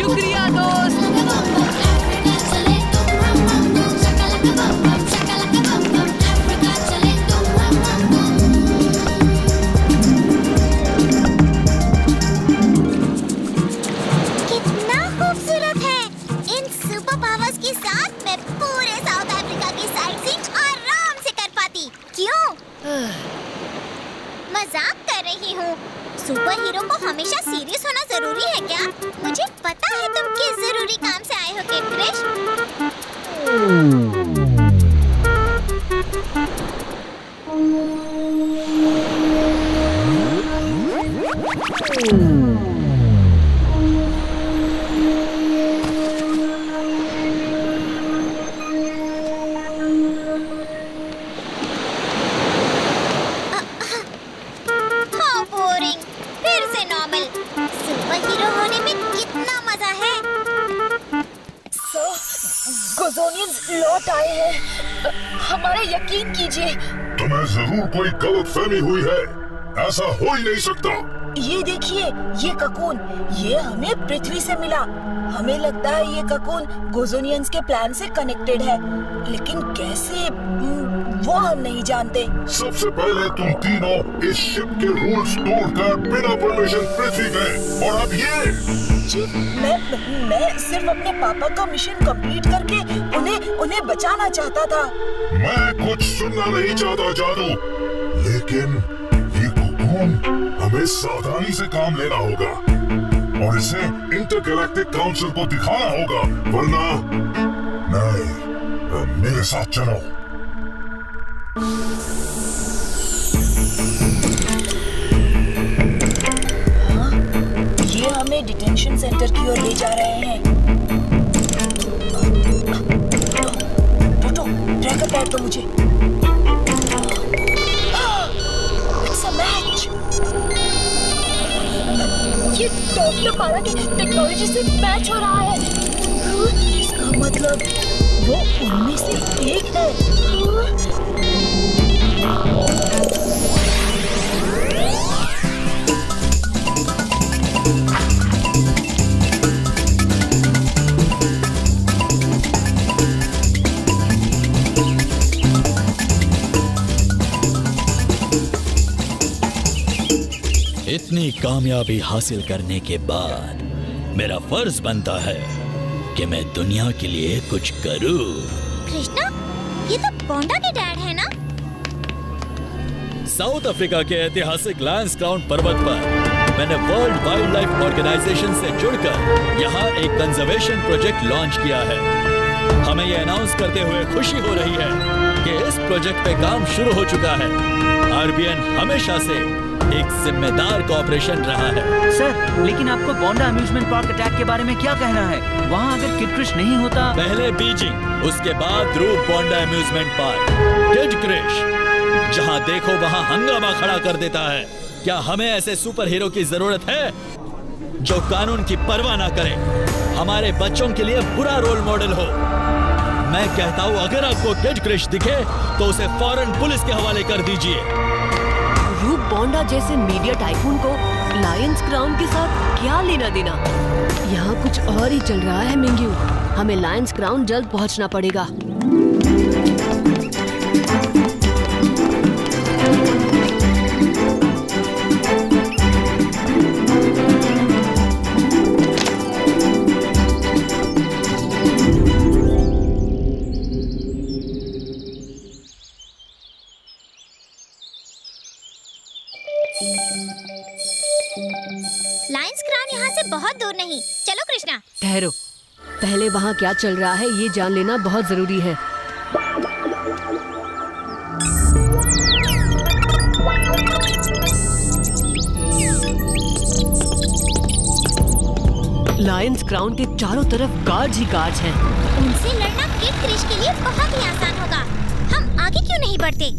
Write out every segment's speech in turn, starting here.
शुक्रिया दोस्त। कितना खूबसूरत है। इन सुपर पावर्स के साथ मैं पूरे साउथ अफ्रीका की साइटसीइंग आराम से कर पाती। क्यों? मजाक कर रही हूँ। सुपर हीरो को हमेशा सीरियस होना जरूरी है क्या? मुझे पता है तुम किस जरूरी काम से आए हो किड क्रिश। लौट आए हैं। हमारा यकीन कीजिए। तुम्हें जरूर कोई गलतफहमी हुई है। ऐसा हो ही नहीं सकता। ये देखिए, ये ककून, ये हमें पृथ्वी से मिला। हमें लगता है ये ककून गोजोनियंस के प्लान से कनेक्टेड है, लेकिन कैसे वो हम नहीं जानते। सबसे पहले तुम तीनों इस शिप के रूल्स तोड़कर बिना परमिशन पृथ्वी गए, और अब ये जी, मैं सिर्फ अपने पापा का मिशन कंप्लीट करके उन्हें बचाना चाहता था। मैं कुछ सुनना नहीं चाहता जादू, लेकिन ये ककून हमें सावधानी से काम लेना होगा और इसे इंटरगैलेक्टिक काउंसिल को दिखाना होगा, वरना नहीं। मेरे साथ चलो। ये हमें डिटेंशन सेंटर की ओर ले जा रहे हैं। ट्रैकर पैड दो मुझे। It's a match। ये डॉक्टर पारा की टेक्नोलॉजी से मैच हो रहा है। इसका मतलब वो उनमें से एक है। इतनी कामयाबी हासिल करने के बाद मेरा फर्ज बनता है कि मैं दुनिया के लिए कुछ करूं। कृष्णा, ये तो बोंडा के डैड है ना? साउथ अफ्रीका के ऐतिहासिक लायंस क्राउन पर्वत पर मैंने वर्ल्ड वाइल्ड लाइफ ऑर्गेनाइजेशन से जुड़कर यहाँ एक कंजर्वेशन प्रोजेक्ट लॉन्च किया है। हमें ये अनाउंस करते हुए खुशी हो रही है कि इस प्रोजेक्ट पे काम शुरू हो चुका है। आरबीएन हमेशा से एक जिम्मेदार कॉर्पोरेशन रहा है। सर, लेकिन आपको बोंडा अम्यूजमेंट पार्क अटैक के बारे में क्या कहना है? वहाँ अगर किड क्रिश नहीं होता। पहले बीजिंग, उसके बाद रूप बोंडा अम्यूजमेंट पार्क। किड क्रिश जहाँ देखो वहाँ हंगामा खड़ा कर देता है। क्या हमें ऐसे सुपर हीरो की जरूरत है जो कानून की परवाह ना करे, हमारे बच्चों के लिए बुरा रोल मॉडल हो? मैं कहता हूँ, अगर आपको किड क्रिश दिखे तो उसे फौरन पुलिस के हवाले कर दीजिए। रूप बोंडा जैसे मीडिया टाइकून को लायंस क्राउन के साथ क्या लेना देना? यहाँ कुछ और ही चल रहा है मिंग्यू। हमें लायंस क्राउन जल्द पहुँचना पड़ेगा। लायंस क्राउन यहाँ से बहुत दूर नहीं। चलो कृष्णा। ठहरो, पहले वहाँ क्या चल रहा है ये जान लेना बहुत जरूरी है। लायंस क्राउन के चारों तरफ गार्ड्स ही गार्ड्स हैं। उनसे लड़ना किड क्रिश के लिए बहुत ही आसान होगा। हम आगे क्यों नहीं बढ़ते?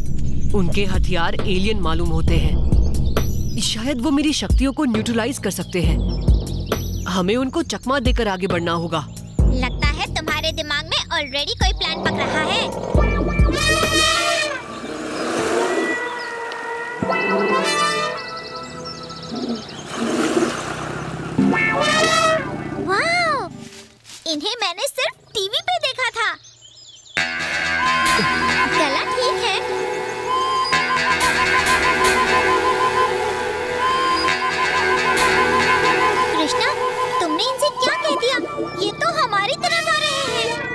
उनके हथियार एलियन मालूम होते हैं। शायद वो मेरी शक्तियों को न्यूट्रलाइज कर सकते हैं। हमें उनको चकमा देकर आगे बढ़ना होगा। लगता है तुम्हारे दिमाग में ऑलरेडी कोई प्लान पक रहा है। वाह! इन्हें मैंने सिर्फ टीवी पे देखा था। गला ठीक है। कृष्णा, तुमने इनसे क्या कह दिया? ये तो हमारी तरफ आ रहे हैं।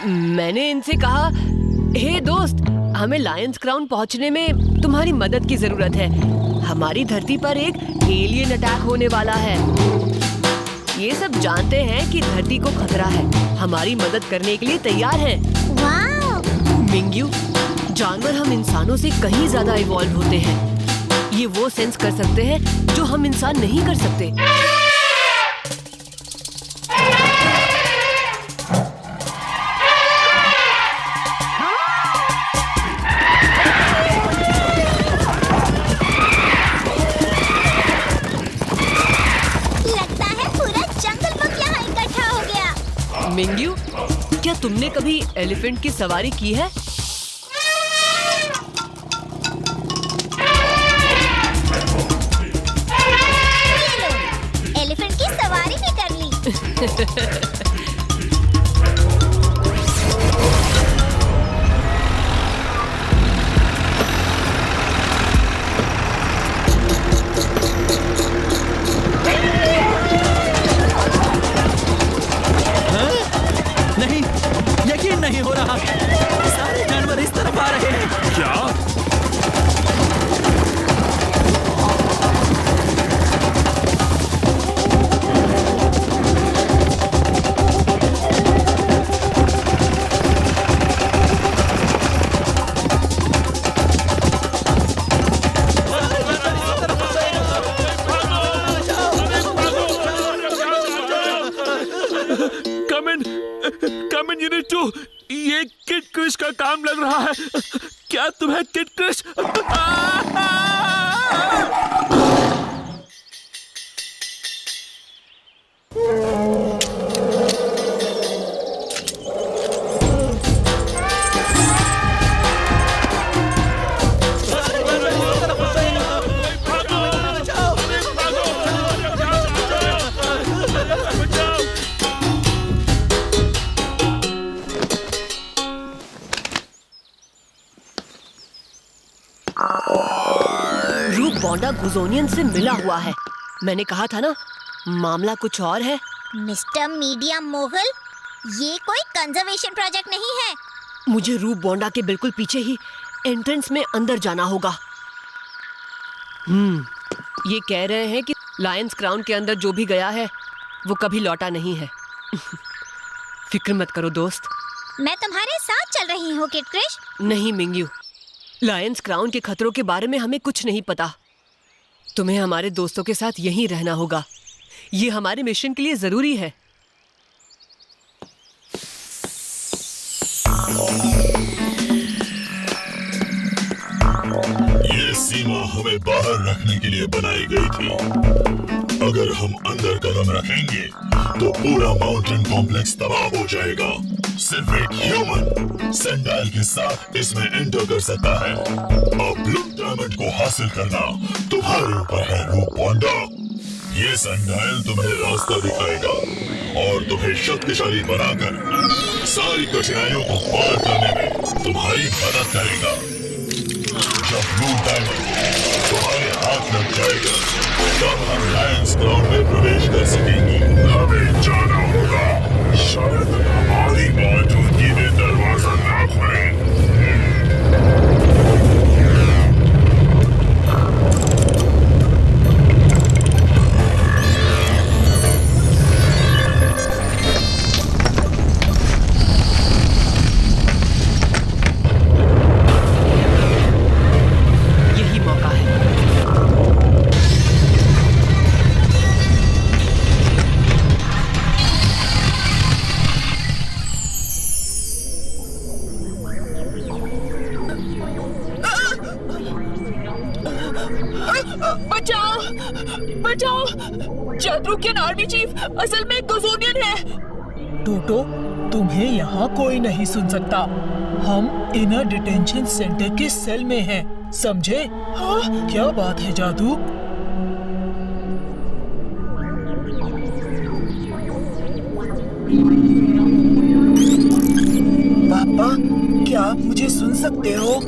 मैंने इनसे कहा, हे दोस्त, हमें लायंस क्राउन पहुंचने में तुम्हारी मदद की जरूरत है। हमारी धरती पर एक एलियन अटैक होने वाला है। ये सब जानते हैं कि धरती को खतरा है, हमारी मदद करने के लिए तैयार हैं। वाह! मिंग्यू, जानवर हम इंसानों से कहीं ज्यादा इवॉल्व होते हैं। ये वो सेंस कर सकते हैं जो हम इंसान नहीं कर सकते। मिंग्यू, क्या तुमने कभी एलिफेंट की सवारी की है? एलिफेंट की सवारी भी कर ली। नहीं हो रहा। सारे जानवर इस तरफ आ रहे हैं। क्या? Come in Unit 2, ये किड क्रिश का काम लग रहा है। क्या तुम्हें किड क्रिश? रूप बॉन्डा गुजोनियन से मिला हुआ है। मैंने कहा था ना, मामला कुछ और है। मिस्टर मीडिया मोगल, ये कोई कंजर्वेशन प्रोजेक्ट नहीं है। मुझे रूप बॉन्डा के बिल्कुल पीछे ही एंट्रेंस में अंदर जाना होगा। ये कह रहे हैं कि लायंस क्राउन के अंदर जो भी गया है वो कभी लौटा नहीं है। फिक्र मत करो दोस्त, मैं तुम्हारे साथ चल रही हूँ किड क्रिश। नहीं मिंग्यू, लायंस क्राउन के खतरों के बारे में हमें कुछ नहीं पता। तुम्हें हमारे दोस्तों के साथ यहीं रहना होगा। ये हमारे मिशन के लिए जरूरी है। ये सीमा हमें बाहर रखने के लिए बनाई गई थी। अगर हम अंदर कदम रखेंगे तो पूरा माउंटेन कॉम्प्लेक्स तबाह हो जाएगा। सिर्फ एक ह्यूमन सैंडाइल के साथ इसमें एंटर कर सकता है। अब ब्लू डायमंड को हासिल करना तुम्हारे ऊपर है रूप बॉन्डा। ये सैंडाइल तुम्हें रास्ता दिखाएगा और तुम्हें शक्तिशाली बनाकर सारी कठिनाइयों को पार करने में तुम्हारी मदद करेगा। जब ब्लू डायमंड तुम्हारे हाथ लग जाएगा तब हम लायंस क्राउन में प्रवेश कर सकेंगे। हमें जाना होगा, शायद हमारी मौजूदगी में दरवाजा ना खुले। यही मौका है। बचाओ! बचाओ! जादरुकियन आर्मी चीफ असल में गुजोनियन है। टोटो, तुम्हें यहाँ कोई नहीं सुन सकता। हम इनर डिटेंशन सेंटर के सेल में हैं, समझे? हाँ, क्या बात है जादू? पापा, क्या आप मुझे सुन सकते हो?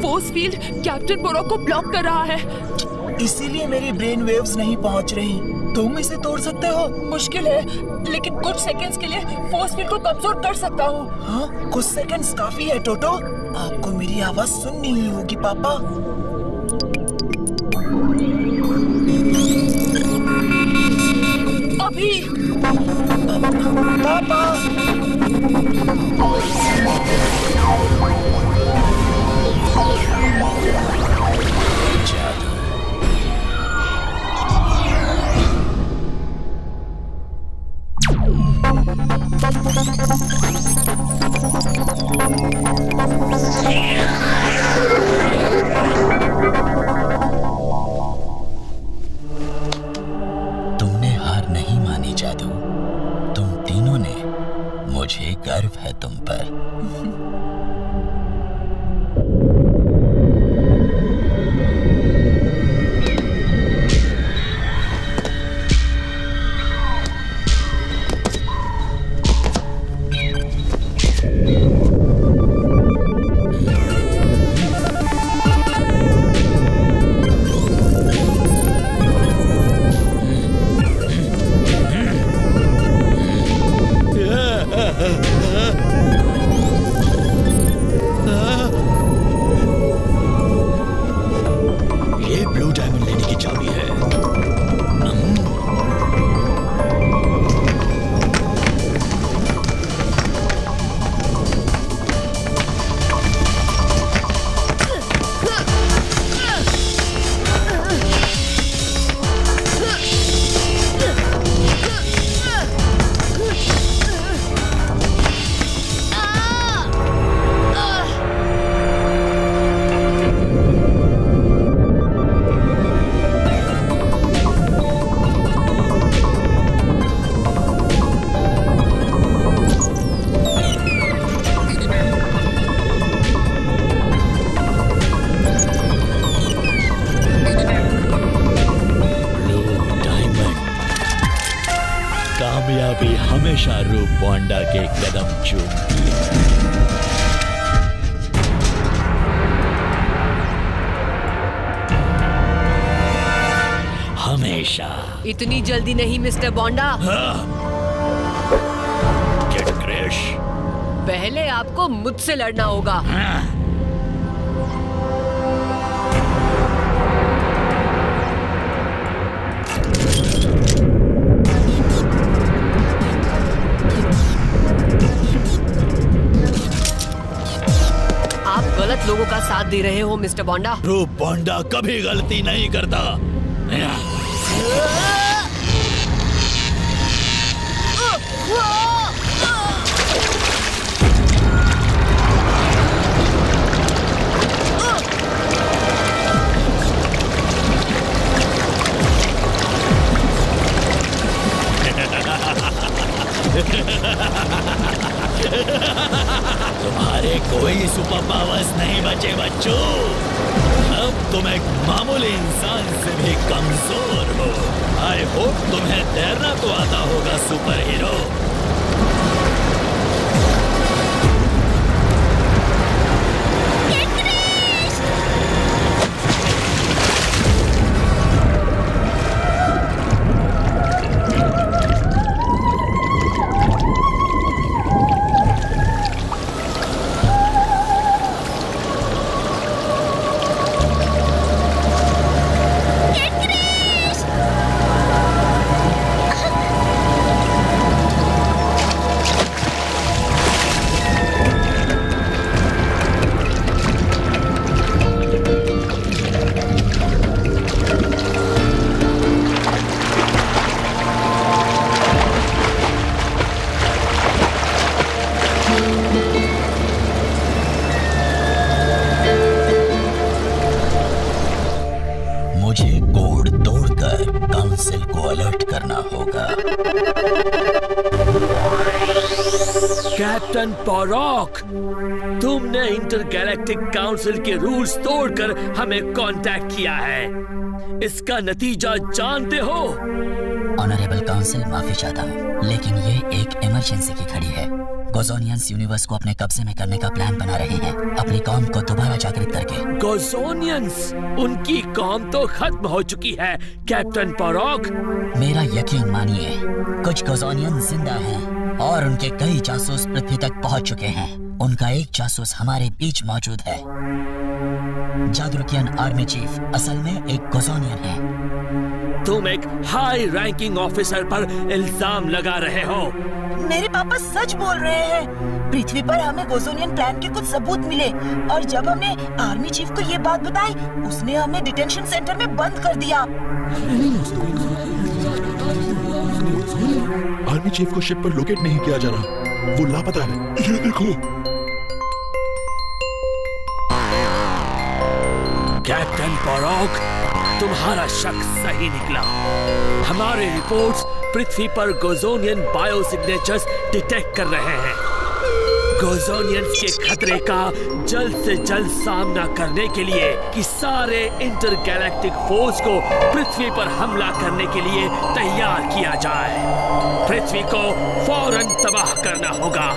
फोर्स फील्ड कैप्टन बोरोक को ब्लॉक कर रहा है। इसीलिए मेरी ब्रेन वेव्स नहीं पहुंच रही। तुम इसे तोड़ सकते हो? मुश्किल है, लेकिन कुछ सेकंड्स के लिए फोर्स फील्ड को कमजोर कर सकता हूँ। हाँ, कुछ सेकंड्स काफी है टोटो। आपको मेरी आवाज सुननी ही होगी पापा। अभी पापा, तुमने हार नहीं मानी जादू। तुम तीनों ने, मुझे गर्व है तुम पर। ये ब्लू डायमंड लेने की चाबी है। कामयाबी हमेशा रूप बोंडा के कदम चूमती है। हमेशा। इतनी जल्दी नहीं मिस्टर बोंडा। किड क्रिश, पहले आपको मुझसे लड़ना होगा। आप गलत लोगों का साथ दे रहे हो मिस्टर बोंडा। रूप बोंडा कभी गलती नहीं करता। तुम्हारे कोई सुपर पावर्स नहीं बचे बच्चों। अब तुम एक मामूली इंसान से भी कमजोर हो। आई होप तुम्हें तैरना तो आता होगा सुपर हीरो। मिलकर काउंसिल को अलर्ट करना होगा। कैप्टन पॉरॉक, तुमने इंटरगैलेक्टिक काउंसिल के रूल्स तोड़कर हमें कांटेक्ट किया है। इसका नतीजा जानते हो? ऑनरेबल काउंसिल, माफी चाहता हूँ, लेकिन ये एक इमरजेंसी की घड़ी है। गोजोनियंस यूनिवर्स को अपने कब्जे में करने का प्लान बना रहे हैं, अपनी कौम को दोबारा जागृत करके। गोजोनियंस? उनकी कौम तो खत्म हो चुकी है कैप्टन पॉरॉक। मेरा यकीन मानिए, कुछ गोजोनियंस जिंदा हैं और उनके कई जासूस पृथ्वी तक पहुंच चुके हैं। उनका एक जासूस हमारे बीच मौजूद है। जादरुकियन आर्मी चीफ असल में एक गोजोनियन है। तुम एक हाई रैंकिंग ऑफिसर पर इल्जाम लगा रहे हो। मेरे पापा सच बोल रहे हैं। पृथ्वी पर हमें गोजोनियन प्लान के कुछ सबूत मिले और जब हमने आर्मी चीफ को ये बात बताई, उसने हमें डिटेंशन सेंटर में बंद कर दिया। आर्मी चीफ को शिप पर लोकेट नहीं किया जा रहा, वो लापता है। ये देखो। कैप्टन पॉरॉक, तुम्हारा शक सही निकला। हमारे रिपोर्ट्स पृथ्वी पर गोजोनियन बायो सिग्नेचर्स डिटेक्ट कर रहे हैं। गोजोनियंस के खतरे का जल्द से जल्द सामना करने के लिए कि सारे इंटरगैलेक्टिक फोर्स को पृथ्वी पर हमला करने के लिए तैयार किया जाए। पृथ्वी को फौरन तबाह करना होगा,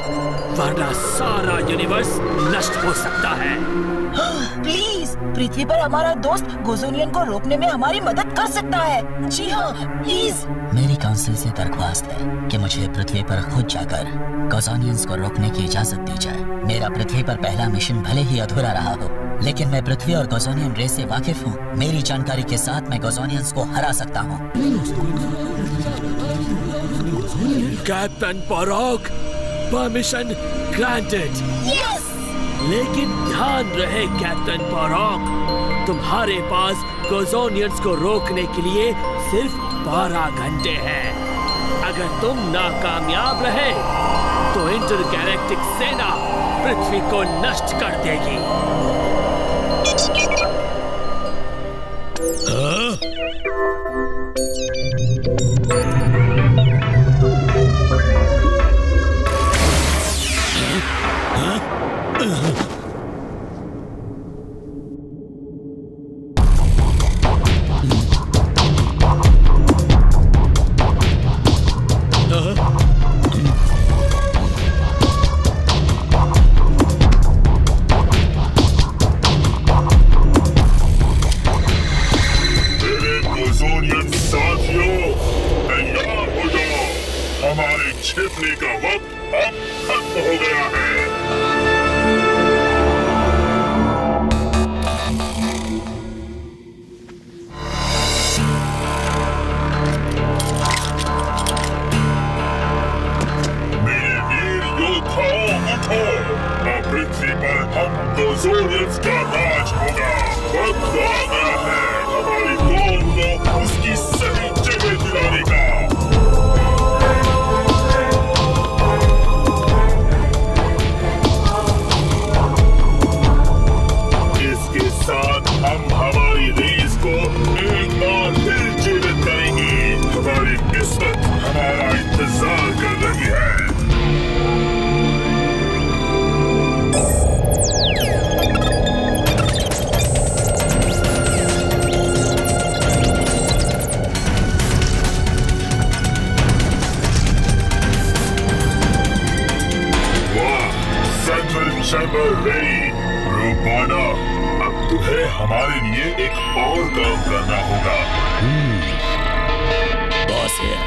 वरना सारा यूनिवर्स नष्ट हो सकता है। प्लीज, पृथ्वी पर हमारा दोस्त गोजोनियन को रोकने में हमारी मदद कर सकता है। जी हाँ, प्लीज। मेरी काउंसिल से दरख्वास्त है कि मुझे पृथ्वी पर खुद जाकर गोजोनियंस को रोकने की इजाजत दी जाए। मेरा पृथ्वी पर पहला मिशन भले ही अधूरा रहा हो, लेकिन मैं पृथ्वी और गोजोनियन रेस से वाकिफ हूँ। मेरी जानकारी के साथ मैं गोजोनियंस को हरा सकता हूँ। कैप्टन पॉरॉक, परमिशन ग्रांटेड। यस। लेकिन ध्यान रहे कैप्टन पॉरॉक, तुम्हारे पास गोजोनियंस को रोकने के लिए सिर्फ 12 घंटे हैं। अगर तुम नाकामयाब रहे तो इंटरगैलेक्टिक सेना पृथ्वी को नष्ट कर देगी। हमारे छिपने का वक्त अब खत्म हो गया है। मेरे वीर योद्धाओं, उठो। अब पृथ्वी पर हम गोजोनियंस का राज होगा। वक्त आ गया है हमारी कौम को उसकी सही जगह दिलाने का। हम हमारी रेस को एक बार फिर जीवित करेंगे। हमारी किस्मत हमारा इंतजार कर रही है। वाह, सेंट्रल चैम्बर रेडी। रूपाना, तुम्हें हमारे लिए एक और काम करना होगा। Boss here,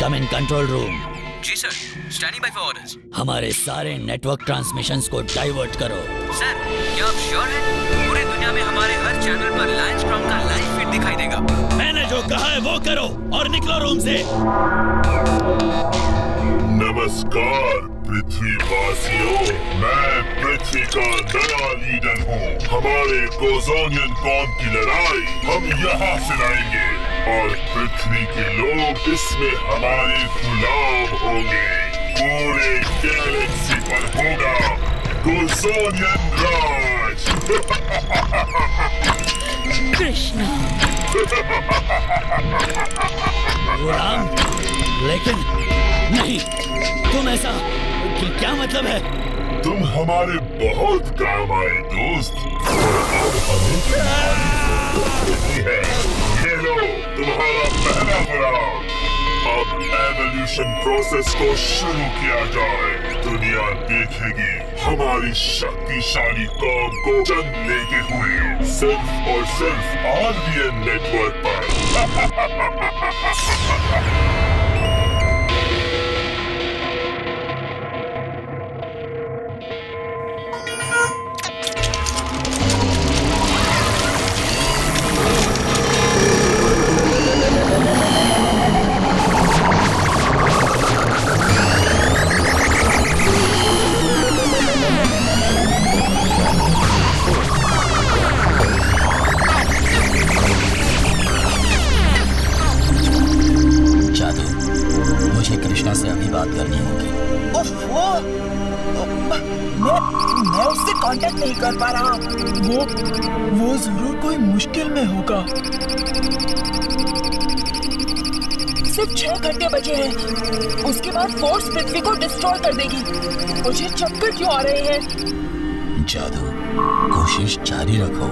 come in control room. जी sir, standing by for orders. हमारे सारे नेटवर्क ट्रांसमिशंस को डाइवर्ट करो। सर, क्या आप श्योर हैं? पूरी दुनिया में हमारे हर चैनल पर लायंस क्राउन का लाइव फीड दिखाई देगा। मैंने जो कहा है वो करो और निकलो रूम से। नमस्कार पृथ्वीवासियों, मैं पृथ्वी का नया लीडर हूँ। हमारे गोजोनियन कौम की लड़ाई हम यहाँ से लड़ेंगे और पृथ्वी के लोग इसमें हमारे गुलाम होंगे। पूरे गैलेक्सी पर होगा गोजोनियन राज। कृष्ण। मतलब है? तुम हमारे बहुत काम आए दोस्त, और अब हमें तुम्हारी जरूरत नहीं है। ये लो तुम्हारा पहला पड़ाव। अब एवोल्यूशन प्रोसेस को शुरू किया जाए। दुनिया देखेगी हमारी शक्तिशाली कौम को जन्म लेते हुए सिर्फ और सिर्फ RBN नेटवर्क पर। कृष्णा से अभी बात करनी होगी। मैं उससे कांटेक्ट नहीं कर पा रहा। वो जरूर कोई मुश्किल में होगा। सिर्फ 6 घंटे बचे हैं। उसके बाद फोर्स पृथ्वी को डिस्ट्रॉय कर देगी। मुझे चक्कर क्यों आ रहे हैं? जादू, कोशिश जारी रखो।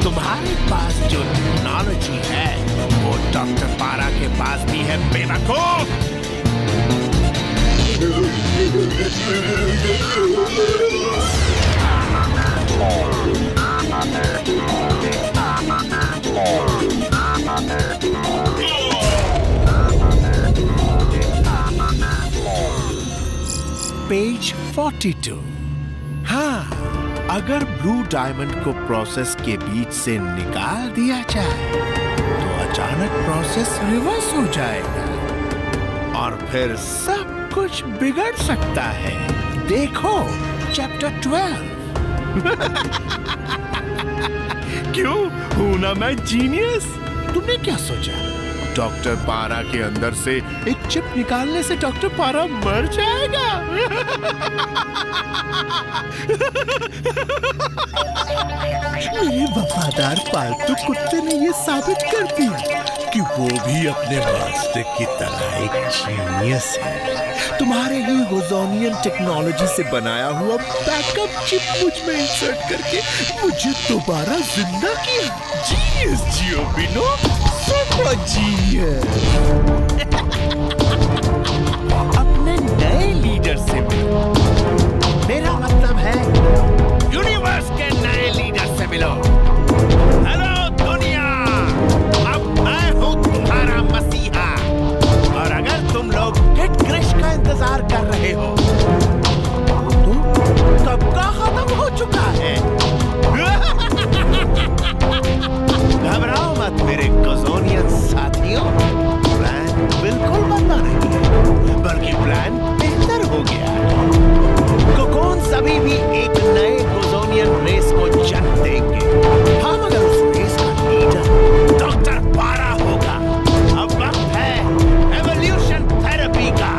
तुम्हारे पास जो टेक्नोलॉजी है वो डॉक्टर पारा के पास भी है बेवकूफ। पेज 42। हाँ, अगर ब्लू डायमंड को प्रोसेस के बीच से निकाल दिया जाए तो अचानक प्रोसेस रिवर्स हो जाएगा और फिर सब कुछ बिगड़ सकता है। देखो चैप्टर 12। क्यों हूं ना मैं जीनियस? तुमने क्या सोचा डॉक्टर पारा के अंदर से एक चिप निकालने से डॉक्टर पारा मर जाएगा? मेरे वफादार पालतू कुत्ते ने ये साबित कर दिया कि वो भी अपने मास्टर की तरह एक जीनियस है। तुम्हारे ही होजोनियन टेक्नोलॉजी से बनाया हुआ बैकअप चिप मुझ में इंसर्ट करके मुझे दोबारा जिंदा किया। जीनियस जियोबिनो, सुपर जीनियस। अपने नए लीडर से मिलो। मेरा मतलब है यूनिवर्स के नए लीडर से मिलो। हेलो दुनिया, अब मैं हूँ तुम्हारा मसीहा। और अगर तुम लोग किड क्रिश का इंतजार कर रहे हो तो कब का खत्म हो चुका है। घबराओ मत मेरे कोजोनियन साथियों, प्लान बिल्कुल बदला नहीं है, बल्कि प्लान बेहतर हो गया है। कोकोन सभी भी एक नए कोजोनियन रेस को जन्म देंगे। हम अगर उस रेस का लीडर डॉक्टर पारा होगा। अब वक्त है एवोल्यूशन थेरेपी का।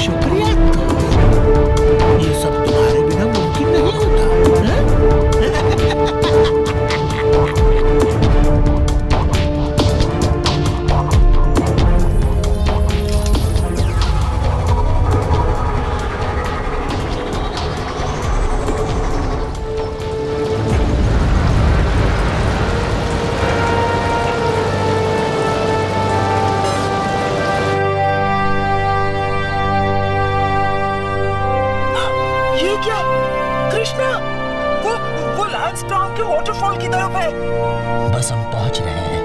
शुक्रिया दोस्त, ये सब तुम्हारे बिना मुमकिन नहीं होता। ये क्या? कृष्णा, वो लैंडस्टॉर्म के वाटरफॉल की तरफ है। बस हम पहुंच रहे हैं।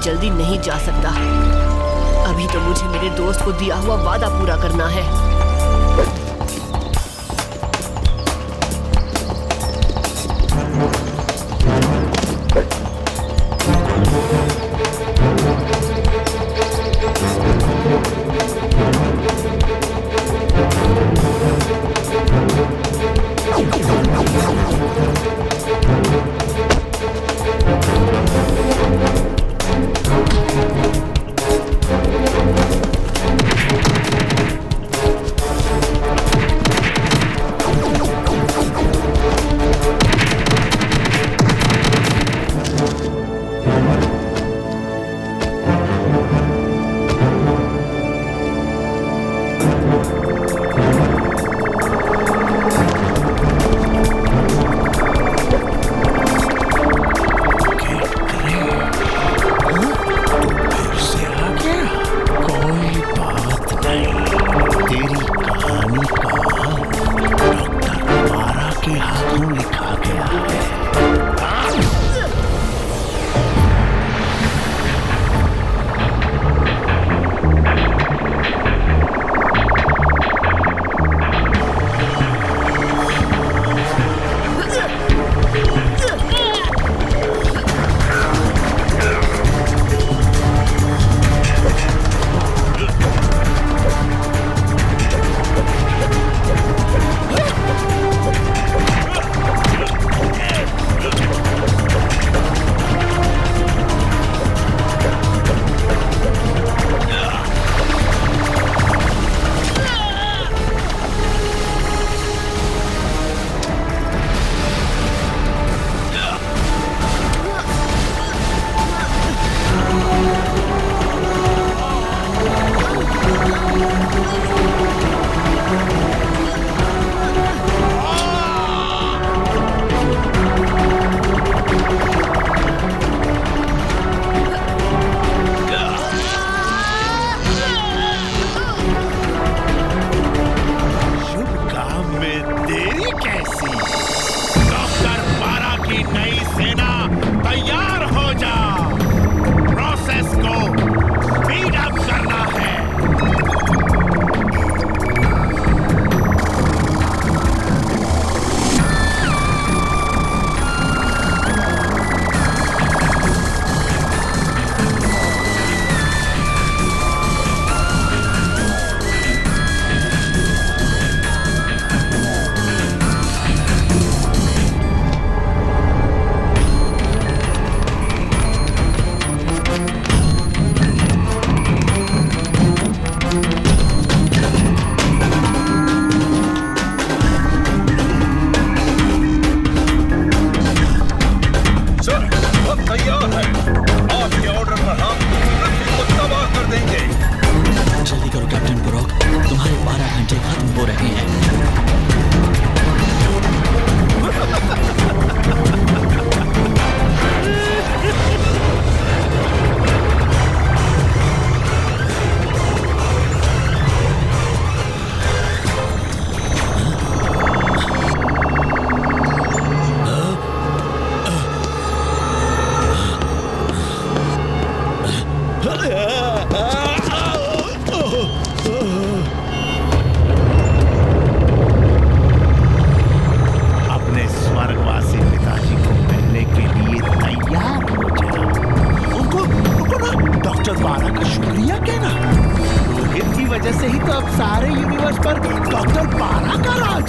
जल्दी नहीं जा सकता। अभी तो मुझे मेरे दोस्त को दिया हुआ वादा पूरा करना है।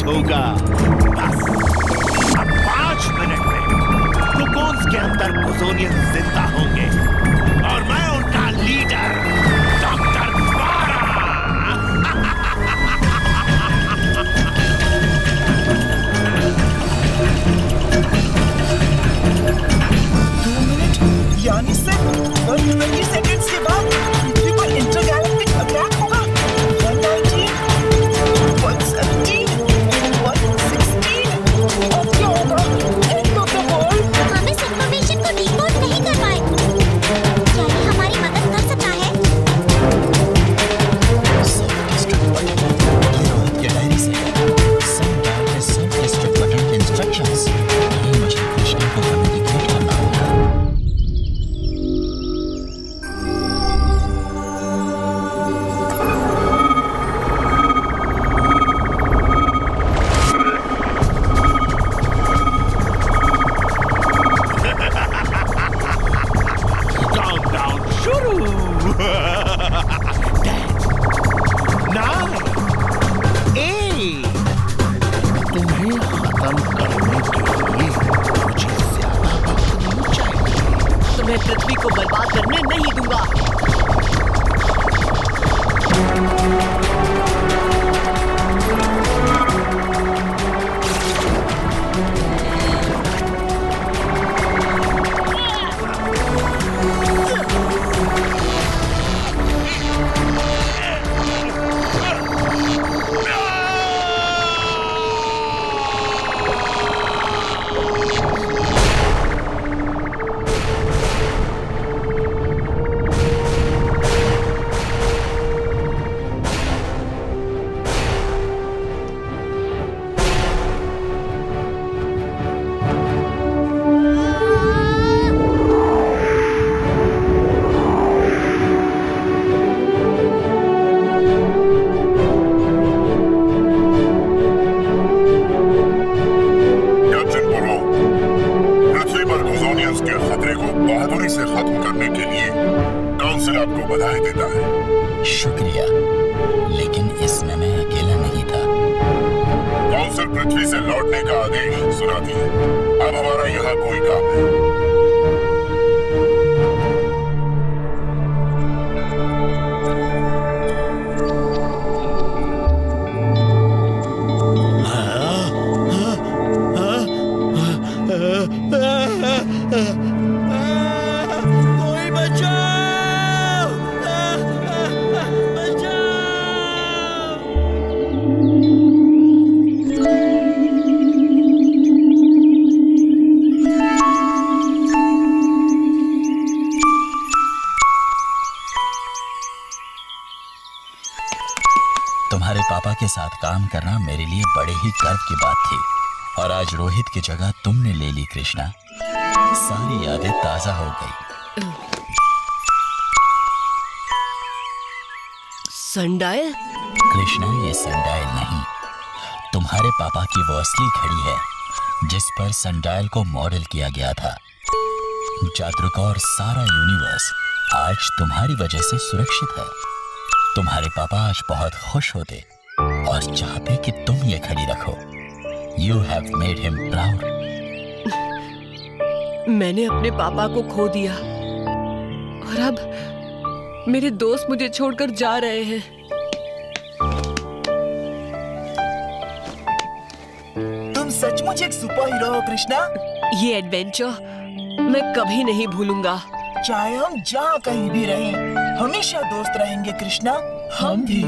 होगा। बस अब 5 मिनट में कुकोन्स के अंदर कुजोनियन जिंदा होंगे और मैं उनका लीडर डॉक्टर बारा। 2 मिनट यानी सिर्फ 120 सेकंड्स के बाद पृथ्वी पर इंटरगैलेक्टिक अटैक होगा। 119, 117, 116 और क्या होगा? End of the world. हम इस इंफॉर्मेशन को डिकोड नहीं कर पाए। मैं पृथ्वी को बर्बाद करने नहीं दूंगा। शुक्रिया, लेकिन इसमें मैं अकेला नहीं था। काउंसिल पृथ्वी से लौटने का आदेश सुनाती है। अब हमारा यहाँ कोई काम है। कोई बचाओ! बचाओ! तुम्हारे पापा के साथ काम करना मेरे लिए बड़े ही गर्व की बात थी, और आज रोहित की जगह तुमने ले ली कृष्णा। सारी यादें ताजा हो गई। सनडायल? कृष्णा, ये सनडायल नहीं, तुम्हारे पापा की वो असली घड़ी है जिस पर सनडायल को मॉडल किया गया था। जादरुक और सारा यूनिवर्स आज तुम्हारी वजह से सुरक्षित है। तुम्हारे पापा आज बहुत खुश होते और चाहते कि तुम ये घड़ी रखो। You have made him proud. मैंने अपने पापा को खो दिया और अब मेरे दोस्त मुझे छोड़कर जा रहे हैं। तुम सचमुच एक सुपर हीरो हो कृष्णा। ये एडवेंचर मैं कभी नहीं भूलूंगा। चाहे हम जहाँ कहीं भी रहें, हमेशा दोस्त रहेंगे कृष्णा। हम भी।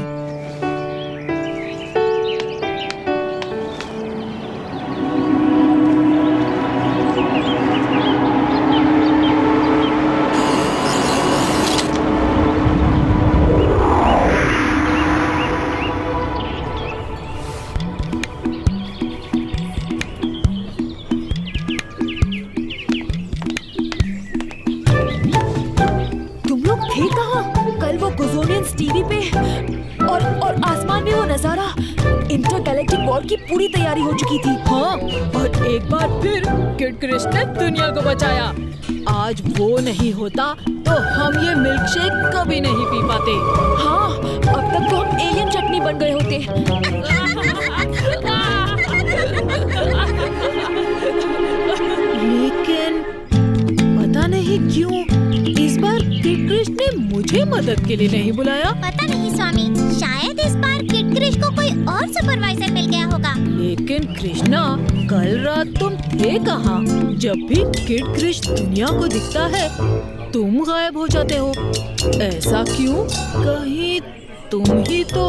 टीवी पे और आसमान में वो नजारा, इंटरगैलेक्टिक वॉर की पूरी तैयारी हो चुकी थी। हाँ, और एक बार फिर किड क्रिश ने दुनिया को बचाया। आज वो नहीं होता तो हम ये मिल्क शेक कभी नहीं पी पाते। हाँ, अब तक तो हम एलियन चटनी बन गए होते। लेकिन पता नहीं क्यों इस बार किड क्रिश ने मुझे मदद के लिए नहीं बुलाया। पता नहीं स्वामी, शायद इस बार किड क्रिश को कोई और सुपरवाइजर मिल गया होगा। लेकिन कृष्णा, कल रात तुम थे कहाँ? जब भी किड क्रिश दुनिया को दिखता है तुम गायब हो जाते हो। ऐसा क्यों? कहीं तुम ही तो